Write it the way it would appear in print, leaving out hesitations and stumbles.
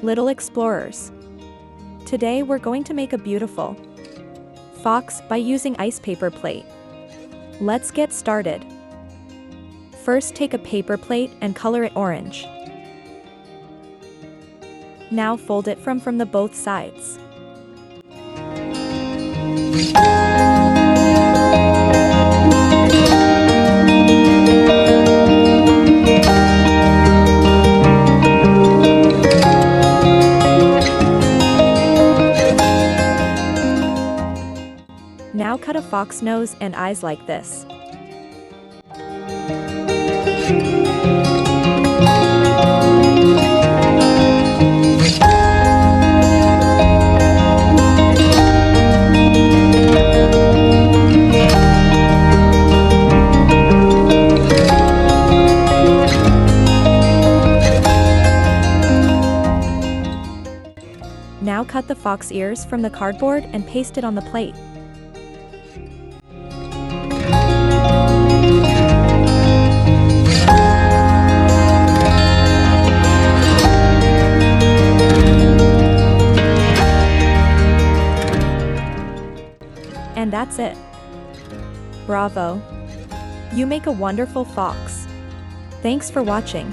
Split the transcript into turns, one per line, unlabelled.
Little explorers. Today we're going to make a beautiful fox by using ice paper plate. Let's get started. First, take a paper plate and color it orange. Now fold it from the both sides. Now cut a fox nose and eyes like this. Now cut the fox ears from the cardboard and paste it on the plate. And that's it. Bravo! You make a wonderful fox. Thanks for watching.